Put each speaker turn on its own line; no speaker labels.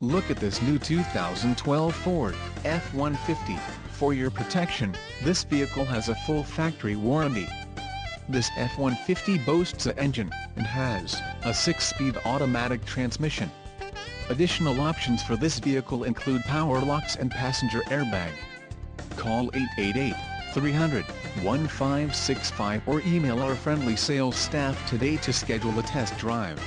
Look at this new 2012 Ford F-150. For your protection, this vehicle has a full factory warranty. This F-150 boasts an engine, and has a 6-speed automatic transmission. Additional options for this vehicle include power locks and passenger airbag. Call 888-300-1565 or email our friendly sales staff today to schedule a test drive.